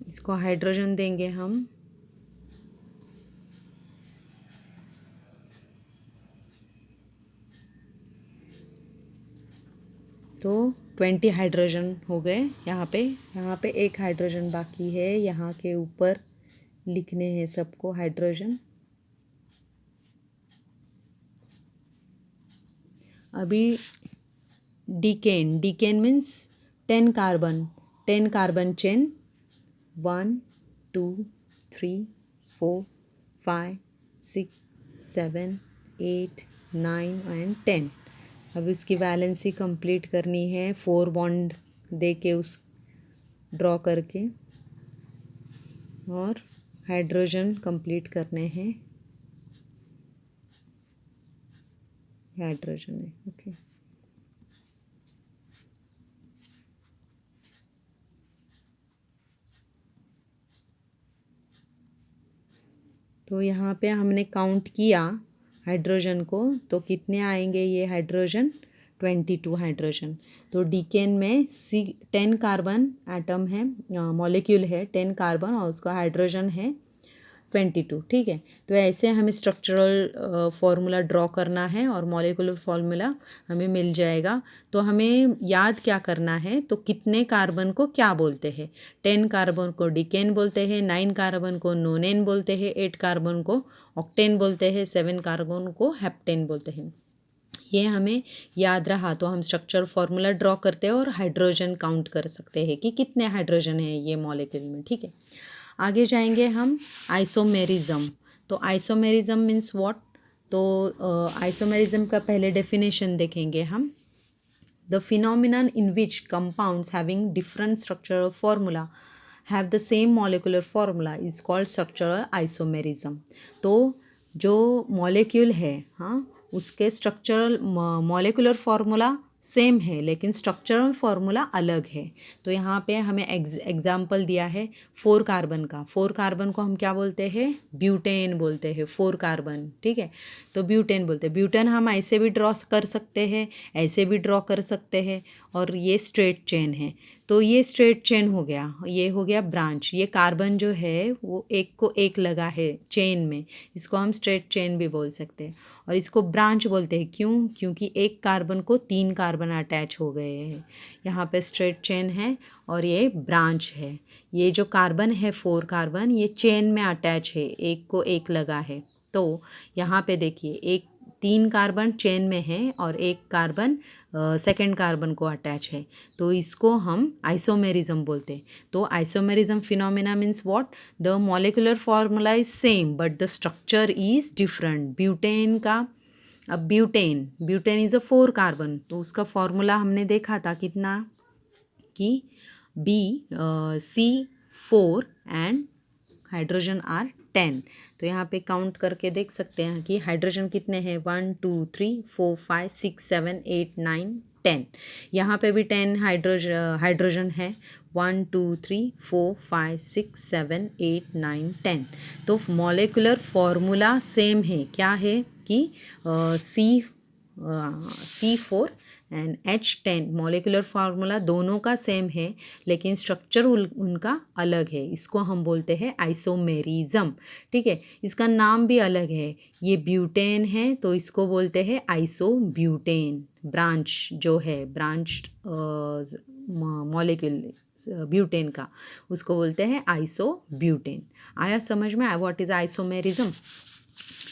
इसको हाइड्रोजन देंगे हम। तो 20 हाइड्रोजन हो गए यहाँ पे एक हाइड्रोजन बाकी है, यहाँ के ऊपर लिखने हैं सबको हाइड्रोजन। अभी decane means 10 carbon chain, 1 2 3 4 5 6 7 8 9 and 10। अब इसकी वैलेंसी कंप्लीट करनी है 4 बॉन्ड दे के उस ड्रॉ करके, और हाइड्रोजन कंप्लीट करने हैं। हाइड्रोजन है, ओके। तो यहाँ पे हमने काउंट किया हाइड्रोजन को, तो कितने आएंगे ये हाइड्रोजन? 22 हाइड्रोजन। तो डीकेन में 10 कार्बन एटम है, मॉलिक्यूल है 10 कार्बन, और उसका हाइड्रोजन है 22। ठीक है, तो ऐसे हमें स्ट्रक्चरल फॉर्मूला ड्रॉ करना है और मॉलिक्यूलर फॉर्मूला हमें मिल जाएगा। तो हमें याद क्या करना है, तो कितने कार्बन को क्या बोलते हैं? 10 कार्बन को डिकेन बोलते हैं, 9 कार्बन को नोनेन बोलते हैं, 8 कार्बन को ऑक्टेन बोलते हैं, 7 कार्बन को हेप्टेन बोलते हैं। ये हमें याद रहा तो हम स्ट्रक्चर फॉर्मूला ड्रॉ करते हैं और हाइड्रोजन काउंट कर सकते हैं कि कितने हाइड्रोजन है ये मॉलिक्यूल में। ठीक है, आगे जाएंगे हम आइसोमेरिज्म। तो आइसोमेरिज्म मीन्स व्हाट? तो आइसोमेरिज्म का पहले डेफिनेशन देखेंगे हम। The phenomenon in which compounds having different structural formula have the same molecular formula is called structural isomerism. तो जो मॉलिक्यूल है, हाँ, उसके स्ट्रक्चरल मॉलिक्यूलर फॉर्मूला सेम है लेकिन स्ट्रक्चरल फॉर्मूला अलग है। तो यहाँ पे हमें एग्जाम्पल दिया है 4 कार्बन का। 4 कार्बन को हम क्या बोलते हैं? ब्यूटेन बोलते हैं, 4 कार्बन। ठीक है, तो ब्यूटेन बोलते हैं। ब्यूटेन हम ऐसे भी ड्रॉ कर सकते हैं, ऐसे भी ड्रॉ कर सकते हैं, और ये स्ट्रेट चेन है। तो ये स्ट्रेट चेन हो गया, ये हो गया ब्रांच। ये कार्बन जो है वो एक को एक लगा है चेन में, इसको हम स्ट्रेट चेन भी बोल सकते हैं। और इसको ब्रांच बोलते हैं, क्यों? क्योंकि एक कार्बन को 3 कार्बन अटैच हो गए हैं। यहाँ पे स्ट्रेट चेन है और ये ब्रांच है। ये जो कार्बन है 4 कार्बन, ये चेन में अटैच है, एक को एक लगा है। तो यहाँ पे देखिए, एक 3 कार्बन चेन में है और एक कार्बन सेकेंड कार्बन को अटैच है, तो इसको हम आइसोमेरिज्म बोलते हैं। तो isomerism phenomena means what? The molecular formula is same but the structure is different. Butane का, अब ब्यूटेन इज़ अ 4 कार्बन, तो उसका फॉर्मूला हमने देखा था कितना, कि C4 एंड हाइड्रोजन आर 10। तो यहाँ पे काउंट करके देख सकते हैं कि हाइड्रोजन कितने हैं, 1 2 3 4 5 6 7 8 9 10। यहाँ पे भी 10 हाइड्रोजन है, 1 2 3 4 5 6 7 8 9 10। तो मॉलिक्यूलर फॉर्मूला सेम है, क्या है कि C4 and H10, molecular formula दोनों का सेम है लेकिन स्ट्रक्चर उनका अलग है। इसको हम बोलते हैं आइसोमेरिज्म। ठीक है, इसका नाम भी अलग है। ये ब्यूटेन है तो इसको बोलते हैं आइसोब्यूटेन। ब्रांच जो है, ब्रांच मॉलिक्यूल ब्यूटेन का, उसको बोलते हैं आइसोब्यूटेन। आया समझ में? What is isomerism?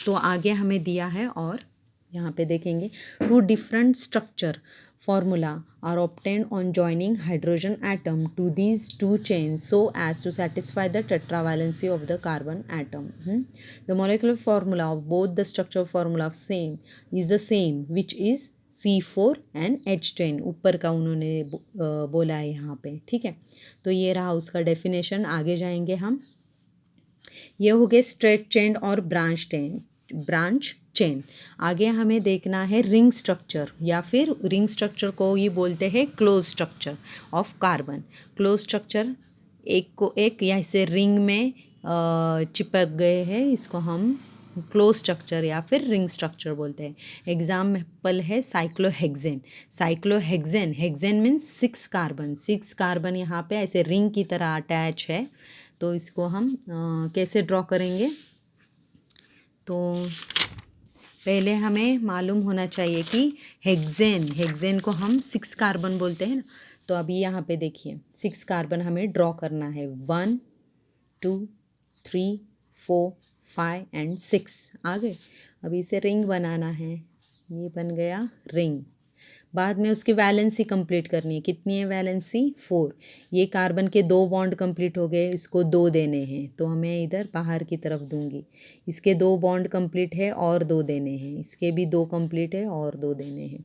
तो आगे हमें दिया है, और यहाँ पे देखेंगे 2 different structure formula are obtained on joining hydrogen atom to these 2 chains so as to satisfy the tetravalency of the carbon atom. The molecular formula of both the structure formula is the same, which is C4 and H10। ऊपर का उन्होंने बोला है यहाँ पे। ठीक है, तो ये रहा उसका डेफिनेशन। आगे जाएंगे हम। ये हो गए स्ट्रेट चेन और ब्रांच चेन। आगे हमें देखना है रिंग स्ट्रक्चर, या फिर रिंग स्ट्रक्चर को ये बोलते हैं close structure of carbon. Close structure एक को एक या ऐसे रिंग में चिपक गए हैं, इसको हम क्लोज स्ट्रक्चर या फिर रिंग स्ट्रक्चर बोलते हैं। एग्जाम्पल है cyclohexane. Cyclohexane, hexane means 6 carbon, 6 carbon यहाँ पे ऐसे रिंग की तरह अटैच है। तो इसको हम कैसे ड्रॉ करेंगे? तो पहले हमें मालूम होना चाहिए कि हेक्सेन को हम 6 कार्बन बोलते हैं ना। तो अभी यहाँ पे देखिए 6 कार्बन हमें ड्रॉ करना है, 1 2 3 4 5 एंड 6 आ गए। अभी इसे रिंग बनाना है, ये बन गया रिंग। बाद में उसकी वैलेंसी कंप्लीट करनी है। कितनी है वैलेंसी? 4। ये कार्बन के 2 बॉन्ड कंप्लीट हो गए, इसको 2 देने हैं तो हमें इधर बाहर की तरफ दूंगी। इसके 2 बॉन्ड कंप्लीट है और 2 देने हैं, इसके भी 2 कंप्लीट है और 2 देने हैं।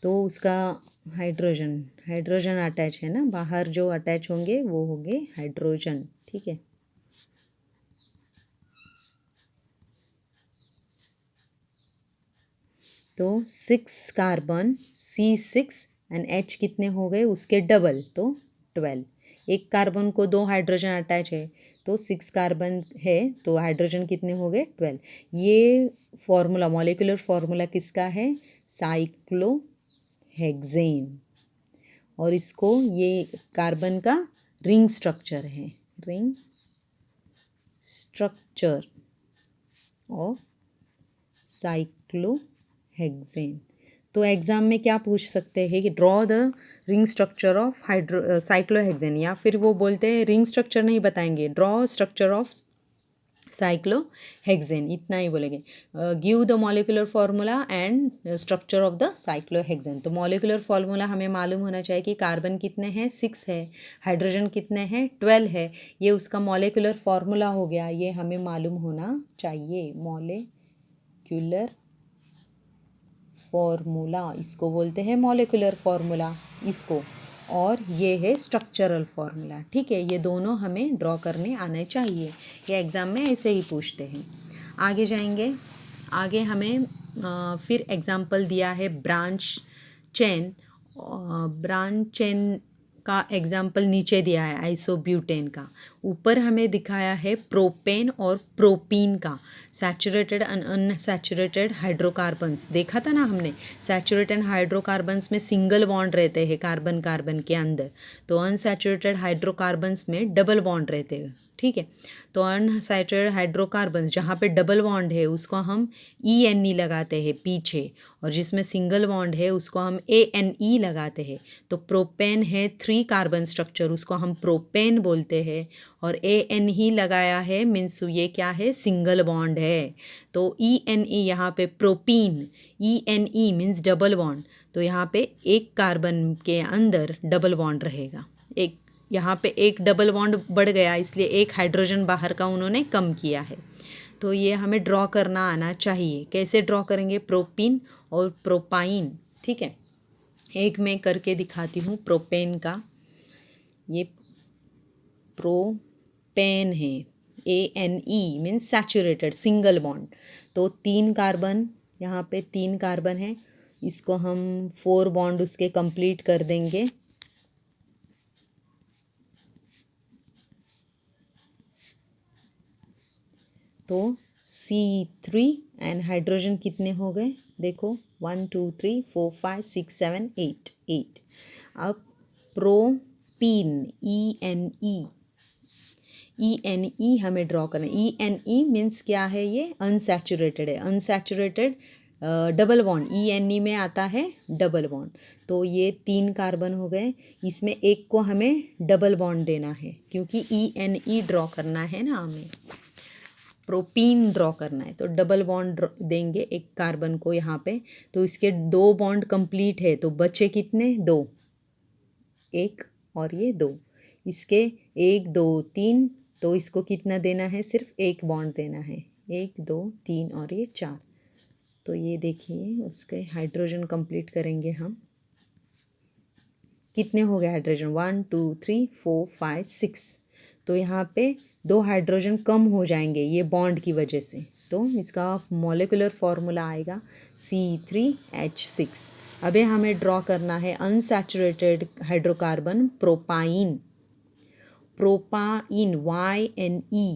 तो उसका हाइड्रोजन अटैच है ना, बाहर जो अटैच होंगे वो होंगे हाइड्रोजन। ठीक है, तो 6 कार्बन C6 एंड H कितने हो गए? उसके डबल, तो 12। एक कार्बन को 2 हाइड्रोजन अटैच है तो 6 कार्बन है तो हाइड्रोजन कितने हो गए? 12। ये फॉर्मूला, मॉलिक्यूलर फॉर्मूला किसका है? साइक्लोहेक्सेन। और इसको, ये कार्बन का रिंग स्ट्रक्चर है, रिंग स्ट्रक्चर ऑफ साइक्लोहेक्सेन। तो एग्ज़ाम में क्या पूछ सकते हैं कि draw the ring structure of cyclohexane, या फिर वो बोलते हैं रिंग स्ट्रक्चर नहीं बताएंगे, ड्रॉ स्ट्रक्चर ऑफ साइक्लोहेक्सेन, इतना ही बोलेंगे। Give the molecular formula and structure of the cyclohexane. तो मॉलिक्यूलर फार्मूला हमें मालूम होना चाहिए कि कार्बन कितने हैं? 6 है, हाइड्रोजन कितने हैं? 12 है। ये उसका मॉलिक्यूलर फार्मूला हो गया, ये हमें मालूम होना चाहिए। मॉलिक्यूलर फॉर्मूला, इसको बोलते हैं मॉलिक्यूलर फार्मूला, इसको। और ये है स्ट्रक्चरल फार्मूला। ठीक है, ये दोनों हमें ड्रॉ करने आने चाहिए, ये एग्ज़ाम में ऐसे ही पूछते हैं। आगे जाएंगे, आगे हमें फिर एग्जाम्पल दिया है ब्रांच चेन। ब्रांच चेन का एग्जाम्पल नीचे दिया है आइसोब्यूटेन का। ऊपर हमें दिखाया है प्रोपेन और प्रोपीन का, सैचुरेटेड एंड अनसैचुरेटेड हाइड्रोकार्बन्स। देखा था ना हमने, सैचुरेटेड हाइड्रोकार्बन्स में सिंगल बॉन्ड रहते हैं कार्बन कार्बन के अंदर, तो अनसैचुरेटेड हाइड्रोकार्बन्स में डबल बॉन्ड रहते हैं। ठीक है, तो अनसैचुरेटेड हाइड्रोकार्बन्स जहाँ पे डबल बॉन्ड है उसको हम ENE लगाते हैं पीछे, और जिसमें सिंगल बॉन्ड है उसको हम ANE लगाते हैं। तो प्रोपेन है 3 कार्बन स्ट्रक्चर, उसको हम प्रोपेन बोलते हैं, और ANE लगाया है मीन्स ये क्या है? सिंगल बॉन्ड है। तो ENE यहाँ पे propene, ENE means double bond, तो यहाँ पे एक कार्बन के अंदर डबल बॉन्ड रहेगा। एक यहाँ पे एक डबल बॉन्ड बढ़ गया, इसलिए एक हाइड्रोजन बाहर का उन्होंने कम किया है। तो ये हमें ड्रॉ करना आना चाहिए। कैसे ड्रॉ करेंगे? प्रोपीन और प्रोपाइन। ठीक है, एक मैं करके दिखाती हूँ प्रोपेन का। ये प्रोपेन है, ANE means saturated single bond. तो 3 कार्बन, यहाँ पे 3 कार्बन है, इसको हम 4 बॉन्ड उसके कंप्लीट कर देंगे। तो C3 एंड हाइड्रोजन कितने हो गए? देखो 1 2 3 4 5 6 7 8। अब प्रोपीन, ENE हमें ड्रॉ करना है। ENE मीन्स क्या है? ये अनसैचुरेटेड है, अनसैचुरेटेड डबल बॉन्ड, ENE में आता है डबल बॉन्ड। तो ये 3 कार्बन हो गए, इसमें एक को हमें डबल बॉन्ड देना है क्योंकि ENE ड्रॉ करना है ना, हमें प्रोपीन ड्रॉ करना है, तो डबल बॉन्ड देंगे एक कार्बन को यहाँ पे। तो इसके 2 बॉन्ड कंप्लीट है, तो बचे कितने? 2, 1 और ये 2। इसके 1 2 3, तो इसको कितना देना है? सिर्फ एक बॉन्ड देना है, 1 2 3 और ये 4। तो ये देखिए उसके हाइड्रोजन कंप्लीट करेंगे हम। कितने हो गए हाइड्रोजन? 1 2 3 4 5 6। तो यहाँ पे 2 हाइड्रोजन कम हो जाएंगे ये बॉन्ड की वजह से, तो इसका मॉलिक्यूलर फार्मूला आएगा C3H6। अबे हमें ड्रॉ करना है unsaturated hydrocarbon propyne. Propyne, YNE,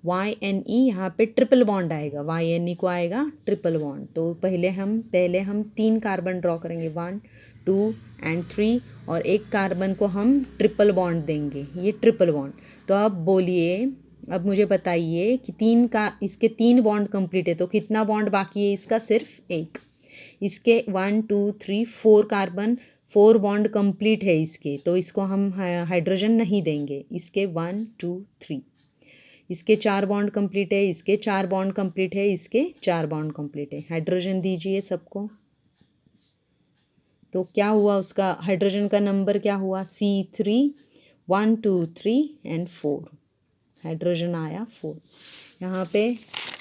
YNE यहाँ पे ट्रिपल बॉन्ड आएगा, YNE को आएगा ट्रिपल बॉन्ड। तो पहले हम 3 कार्बन ड्रॉ करेंगे, 1 2 एंड 3, और एक कार्बन को हम ट्रिपल बॉन्ड देंगे, ये ट्रिपल बॉन्ड। तो अब बोलिए, अब मुझे बताइए कि इसके 3 बॉन्ड कंप्लीट है, तो कितना बॉन्ड बाकी है इसका? सिर्फ एक। इसके 1 2 3 4 कार्बन, 4 बॉन्ड कंप्लीट है इसके, तो इसको हम हाइड्रोजन नहीं देंगे। इसके 1 2 3, इसके 4 बॉन्ड कंप्लीट है, इसके 4 बॉन्ड कंप्लीट है, इसके 4 बॉन्ड कंप्लीट है। हाइड्रोजन दीजिए सबको। तो क्या हुआ उसका हाइड्रोजन का नंबर क्या हुआ? C3, 1 2 3 एंड 4, हाइड्रोजन आया 4। यहाँ पे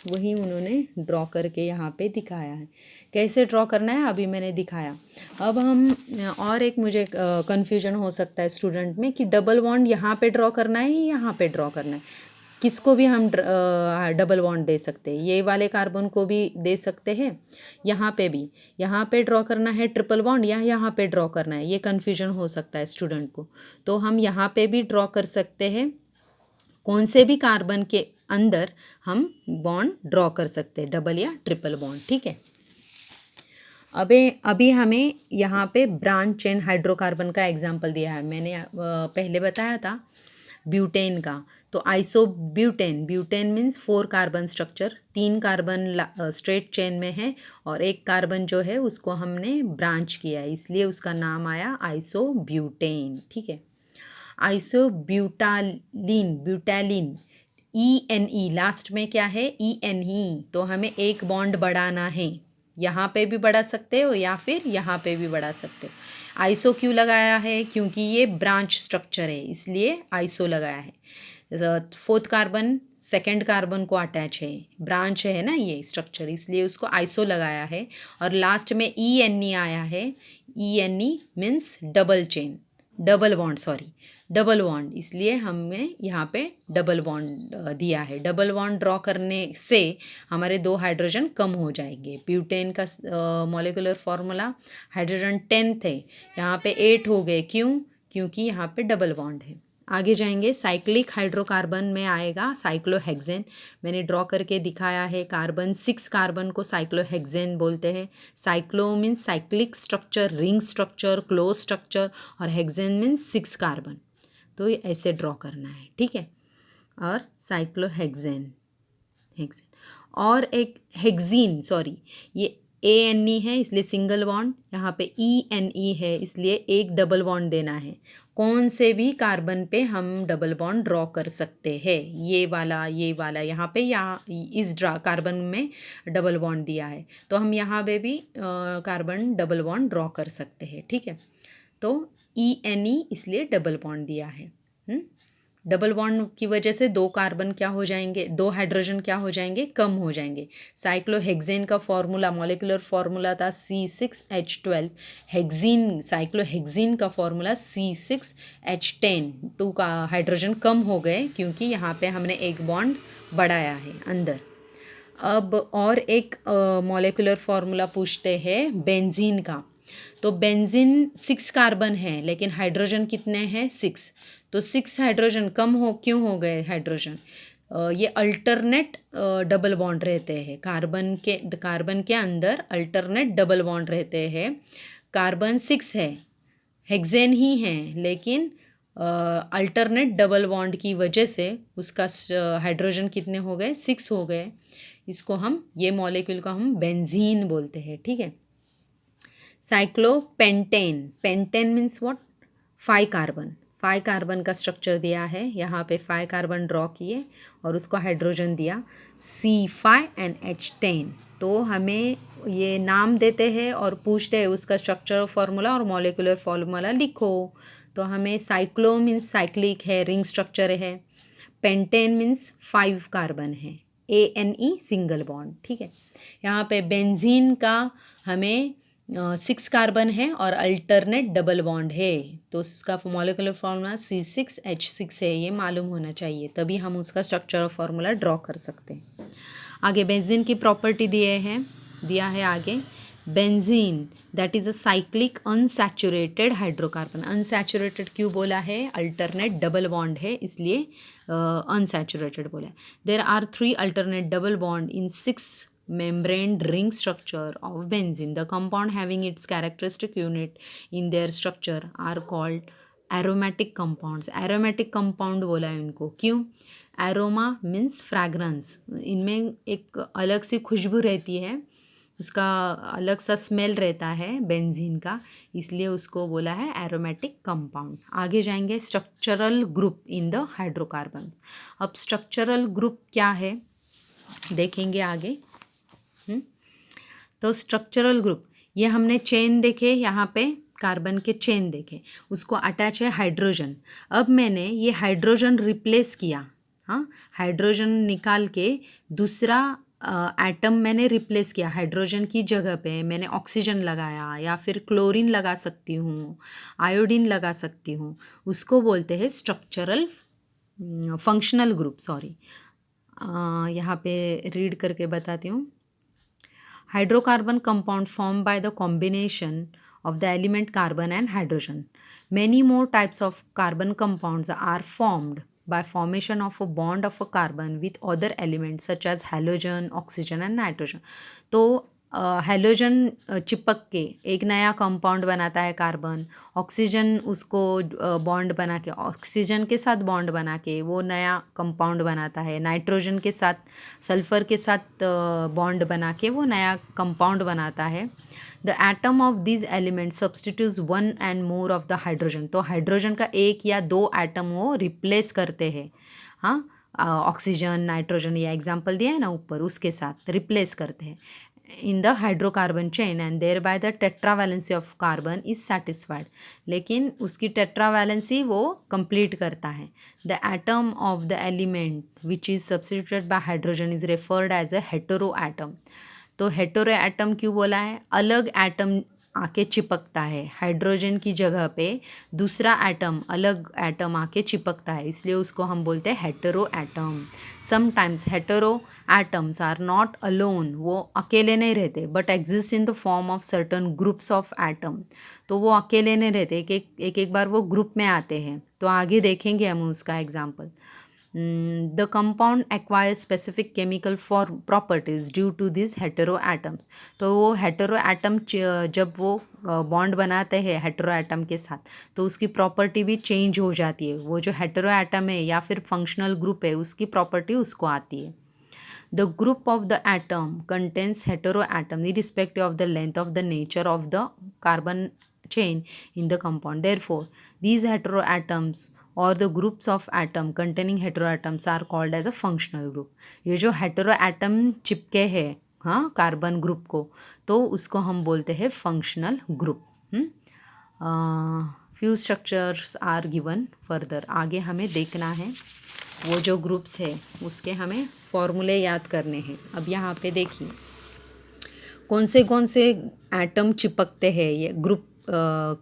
वही उन्होंने ड्रॉ करके यहाँ पे दिखाया है। कैसे ड्रॉ करना है अभी मैंने दिखाया। अब हम और एक मुझे कन्फ्यूजन हो सकता है स्टूडेंट में कि डबल बॉन्ड यहाँ पे ड्रॉ करना है या यहाँ पे ड्रॉ करना है। किसको भी हम डबल बॉन्ड दे सकते हैं, ये वाले कार्बन को भी दे सकते हैं, यहाँ पे भी। यहाँ पे ड्रॉ करना है ट्रिपल बॉन्ड या यहाँ पे ड्रॉ करना है, ये कन्फ्यूजन हो सकता है स्टूडेंट को। तो हम यहाँ पे भी ड्रॉ कर सकते हैं, कौन से भी कार्बन के अंदर हम बॉन्ड ड्रॉ कर सकते हैं, डबल या ट्रिपल बॉन्ड, ठीक है। अभी हमें यहाँ पे ब्रांच चेन हाइड्रोकार्बन का एग्जाम्पल दिया है। मैंने पहले बताया था ब्यूटेन का। तो isobutane, butane means 4 carbon structure, 3 carbon straight chain में है और एक कार्बन जो है उसको हमने ब्रांच किया है, इसलिए उसका नाम आया आइसोब्यूटेन, ठीक है। आइसोब्यूटालीन, ब्यूटालीन, ENE लास्ट में क्या है? ENE। तो हमें एक बॉन्ड बढ़ाना है, यहाँ पे भी बढ़ा सकते हो या फिर यहाँ पे भी बढ़ा सकते हो। आइसो क्यों लगाया है? क्योंकि ये ब्रांच स्ट्रक्चर है, इसलिए आइसो लगाया है। 4th कार्बन सेकेंड कार्बन को अटैच है, ब्रांच है ना ये स्ट्रक्चर, इसलिए उसको आइसो लगाया है। और लास्ट में ENE आया है। ENE means double chain, double bond, sorry double bond, इसलिए हमने यहाँ पे डबल बॉन्ड दिया है। डबल बॉन्ड ड्रॉ करने से हमारे 2 हाइड्रोजन कम हो जाएंगे। ब्यूटेन का मॉलिक्यूलर फार्मूला हाइड्रोजन 10 थे, यहाँ पे 8 हो गए, क्यों? क्योंकि यहाँ पे डबल बॉन्ड है। आगे जाएंगे, साइक्लिक हाइड्रोकार्बन में आएगा साइक्लोहेक्सेन। मैंने ड्रॉ करके दिखाया है। कार्बन 6 कार्बन को साइक्लोहेक्सेन बोलते हैं। Cyclo means cyclic structure, ring structure, close structure, और हेक्सेन मीन्स 6 कार्बन। तो ये ऐसे ड्रॉ करना है, ठीक है। और साइक्लोहेक्सेन, और एक हेक्सीन, सॉरी ये ANE है इसलिए सिंगल बॉन्ड, यहाँ पे ENE है इसलिए एक डबल बॉन्ड देना है। कौन से भी कार्बन पे हम डबल बॉन्ड ड्रॉ कर सकते हैं, ये वाला यहाँ पे, इस कार्बन में डबल बॉन्ड दिया है, तो हम यहाँ पे भी कार्बन डबल बॉन्ड ड्रॉ कर सकते हैं, ठीक है। तो ENE इसलिए डबल बॉन्ड दिया है। डबल बॉन्ड की वजह से 2 कार्बन क्या हो जाएंगे, 2 हाइड्रोजन क्या हो जाएंगे? कम हो जाएंगे। साइक्लोहेक्सेन का फॉर्मूला, मॉलिक्यूलर फॉर्मूला था C6H12। हेक्सीन, साइक्लोहेक्सीन का फॉर्मूला C6H10। 2 का हाइड्रोजन कम हो गए क्योंकि यहाँ पे हमने एक बॉन्ड बढ़ाया है अंदर। अब और एक मॉलिक्यूलर फार्मूला पूछते हैं बेंजीन का। तो बेंजीन 6 कार्बन है लेकिन हाइड्रोजन कितने हैं? 6। तो 6 हाइड्रोजन कम क्यों हो गए हाइड्रोजन? ये अल्टरनेट डबल बॉन्ड रहते हैं, कार्बन के अंदर अल्टरनेट डबल बॉन्ड रहते हैं। कार्बन 6 है, हेक्सेन ही है, लेकिन अल्टरनेट डबल बॉन्ड की वजह से उसका हाइड्रोजन कितने हो गए? 6 हो गए। इसको हम, ये मॉलिक्यूल को हम बेंजीन बोलते हैं, ठीक है। Cyclopentane, pentane means what? 5 carbon का स्ट्रक्चर दिया है, यहाँ पे 5 कार्बन ड्रॉ किए और उसको हाइड्रोजन दिया C5NH10। तो हमें ये नाम देते हैं और पूछते हैं उसका स्ट्रक्चर फार्मूला और मॉलिक्यूलर फार्मूला लिखो। तो हमें साइक्लो मीन्स साइक्लिक है, रिंग स्ट्रक्चर है। पेंटेन मीन्स 5 कार्बन है, ANE सिंगल बॉन्ड, ठीक है। यहाँ पे बेंजीन का हमें 6 कार्बन है और अल्टरनेट डबल बॉन्ड है, तो इसका मॉलिक्यूलर फार्मूला C6H6 है, ये मालूम होना चाहिए, तभी हम उसका स्ट्रक्चर फार्मूला ड्रॉ कर सकते हैं। आगे बेंजीन की प्रॉपर्टी दिया है आगे। Benzene that is a cyclic unsaturated hydrocarbon. Unsaturated क्यों बोला है? अल्टरनेट डबल बॉन्ड है इसलिए अनसैचुरेटेड बोला है। There are 3 alternate double bond in 6 membrane ring structure of benzene. The compound having its characteristic unit in their structure are called aromatic compounds. aromatic compound बोला है इनको, क्यों? aroma means fragrance, इनमें एक अलग सी खुशबू रहती है, उसका अलग सा स्मेल रहता है बेंजीन का, इसलिए उसको बोला है एरोमेटिक कंपाउंड। आगे जाएंगे structural group in the hydrocarbon. अब स्ट्रक्चरल ग्रुप क्या है देखेंगे आगे। तो स्ट्रक्चरल ग्रुप, ये हमने चेन देखे, यहाँ पे कार्बन के चेन देखे, उसको अटैच है हाइड्रोजन। अब मैंने ये हाइड्रोजन रिप्लेस किया, हाँ, हाइड्रोजन निकाल के दूसरा एटम मैंने रिप्लेस किया, हाइड्रोजन की जगह पे मैंने ऑक्सीजन लगाया या फिर क्लोरीन लगा सकती हूँ, आयोडीन लगा सकती हूँ, उसको बोलते हैं स्ट्रक्चरल फंक्शनल ग्रुप। सॉरी, यहाँ पे रीड करके बताती हूँ। Hydrocarbon compound formed by the combination of the element carbon and hydrogen. Many more types of carbon compounds are formed by formation of a bond of a carbon with other elements such as halogen, oxygen and nitrogen. तो halogen चिपक के एक नया compound बनाता है carbon, oxygen उसको bond बना के, ऑक्सीजन के साथ बॉन्ड बना के वो नया कंपाउंड बनाता है, नाइट्रोजन के साथ, सल्फ़र के साथ बॉन्ड बना के वो नया कंपाउंड बनाता है। The atom of this element substitutes one and more of the hydrogen. तो हाइड्रोजन का एक या दो एटम वो रिप्लेस करते हैं, हाँ, ऑक्सीजन, नाइट्रोजन, ये एग्जाम्पल दिया है ना ऊपर, उसके साथ रिप्लेस करते हैं in the hydrocarbon chain and thereby the tetravalency of carbon is satisfied. लेकिन उसकी tetravalency वो complete करता है। The atom of the element which is substituted by hydrogen is referred as a heteroatom. तो heteroatom क्यों बोला है? अलग एटम आके चिपकता है, हाइड्रोजन की जगह पे दूसरा एटम, अलग एटम आके चिपकता है, इसलिए उसको हम बोलते हैं hetero atom. Sometimes hetero atoms are not alone, वो अकेले नहीं रहते, but exist in the form of certain groups of atom. तो वो अकेले नहीं रहते, एक बार वो ग्रुप में आते हैं, तो आगे देखेंगे हम उसका example. The compound acquires specific chemical properties due to these heteroatoms. तो वो हेटेरोएटम जब वो बॉन्ड बनाते हैं हेटेरोएटम के साथ, तो उसकी प्रॉपर्टी भी चेंज हो जाती है, वो जो हेटेरोएटम है या फिर फंक्शनल ग्रुप है उसकी प्रॉपर्टी उसको आती है। The group of the atom contains heteroatom irrespective of the length of the nature of the carbon chain in the compound. Therefore, these heteroatoms or the groups of atom containing heteroatoms are called as a functional group. ये जो heteroatom चिपके है, हाँ, carbon group को, तो उसको हम बोलते हैं functional group. Few structures are given further. आगे हमें देखना है वो जो ग्रुप्स है उसके हमें फॉर्मूले याद करने हैं। अब यहाँ पे देखिए कौन से एटम चिपकते हैं, ये ग्रुप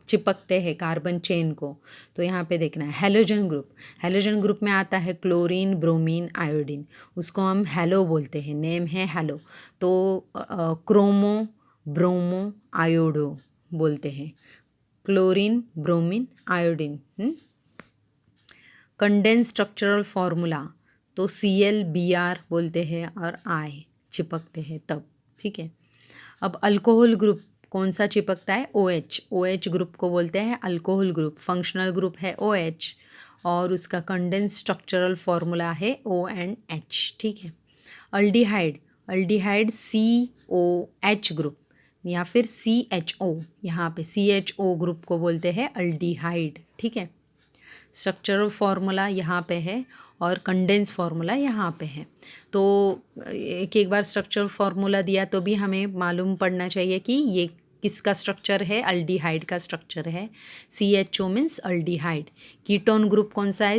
चिपकते हैं कार्बन चेन को। तो यहाँ पे देखना है हेलोजन ग्रुप। हेलोजन ग्रुप में आता है क्लोरीन, ब्रोमीन, आयोडीन, उसको हम हेलो बोलते हैं, नेम है हेलो। तो क्रोमो, ब्रोमो, आयोडो बोलते हैं, chlorine, bromine, iodine. Condense structural formula तो Cl, Br बोलते हैं और I चिपकते हैं तब, ठीक है। अब अल्कोहल ग्रुप कौन सा चिपकता है? OH। OH ग्रुप को बोलते हैं अल्कोहल ग्रुप। फंक्शनल ग्रुप है OH और उसका कंडेंस स्ट्रक्चरल फार्मूला है ONH, ठीक है। अल्डिहाइड, अल्डिहाइड COH ग्रुप या फिर CHO, यहाँ पे CHO ग्रुप को बोलते हैं अल्डिहाइड, ठीक है। स्ट्रक्चरल फार्मूला यहाँ पे है और कंडेंस फार्मूला यहाँ पे है। तो एक बार स्ट्रक्चरल फार्मूला दिया तो भी हमें मालूम पड़ना चाहिए कि ये किसका स्ट्रक्चर है? अल्डिहाइड का स्ट्रक्चर है। CHO means aldehyde. Ketone group कौन सा है?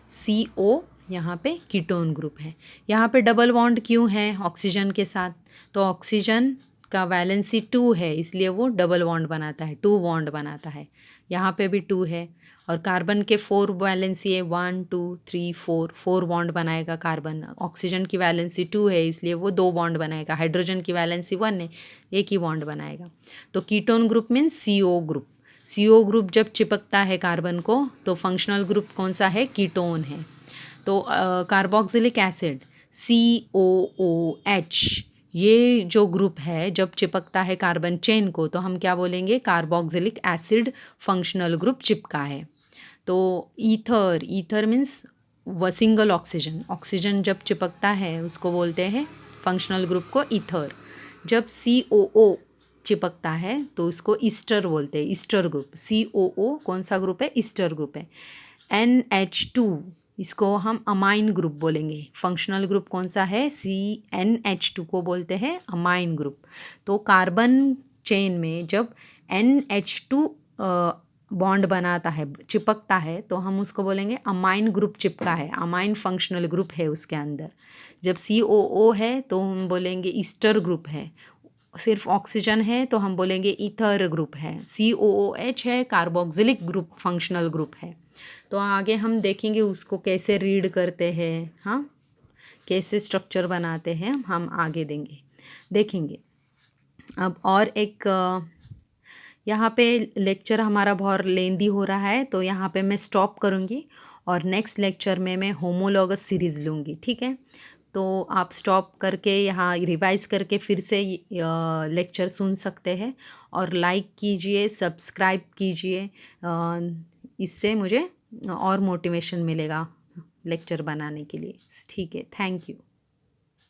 CO यहाँ पे कीटोन ग्रुप है। यहाँ पे डबल बॉन्ड क्यों है ऑक्सीजन के साथ? तो ऑक्सीजन का वैलेंसी 2 है, इसलिए वो डबल बॉन्ड बनाता है, 2 बॉन्ड बनाता है। यहाँ पे भी 2 है और कार्बन के 4 वैलेंसी है, 1 2 3 4 बॉन्ड बनाएगा कार्बन। ऑक्सीजन की वैलेंसी 2 है, इसलिए वो 2 बॉन्ड बनाएगा। हाइड्रोजन की वैलेंसी 1 है, एक ही बॉन्ड बनाएगा। तो ketone group means CO group. CO group जब चिपकता है कार्बन को तो फंक्शनल ग्रुप कौन सा है, कीटोन है। तो कार्बोक्सिलिक एसिड COOH, ये जो ग्रुप है जब चिपकता है कार्बन चेन को तो हम क्या बोलेंगे, कार्बोक्सिलिक एसिड फंक्शनल ग्रुप चिपका है। तो ईथर मीन्स व सिंगल ऑक्सीजन, ऑक्सीजन जब चिपकता है उसको बोलते हैं फंक्शनल ग्रुप को ईथर। जब COO चिपकता है तो उसको ईस्टर बोलते हैं, ईस्टर ग्रुप। COO कौन सा ग्रुप है, ईस्टर ग्रुप है। NH2 इसको हम अमाइन ग्रुप बोलेंगे। फंक्शनल ग्रुप कौन सा है, NH2 को बोलते हैं अमाइन ग्रुप। तो कार्बन चेन में जब NH2 बॉन्ड बनाता है, चिपकता है, तो हम उसको बोलेंगे अमाइन ग्रुप चिपका है, अमाइन फंक्शनल ग्रुप है उसके अंदर। जब COO है तो हम बोलेंगे ईस्टर ग्रुप है। सिर्फ ऑक्सीजन है तो हम बोलेंगे ईथर ग्रुप है। COOH है, कार्बोक्सिलिक ग्रुप फंक्शनल ग्रुप है। तो आगे हम देखेंगे उसको कैसे रीड करते हैं, हाँ, कैसे स्ट्रक्चर बनाते हैं हम आगे देखेंगे। अब और एक यहाँ पे लेक्चर हमारा बहुत लेंदी हो रहा है तो यहाँ पे मैं स्टॉप करूँगी और नेक्स्ट लेक्चर में मैं होमोलॉगस सीरीज़ लूँगी, ठीक है। तो आप स्टॉप करके यहाँ रिवाइज़ करके फिर से लेक्चर सुन सकते हैं और लाइक कीजिए, सब्सक्राइब कीजिए। इससे मुझे और मोटिवेशन मिलेगा लेक्चर बनाने के लिए, ठीक है। Thank you.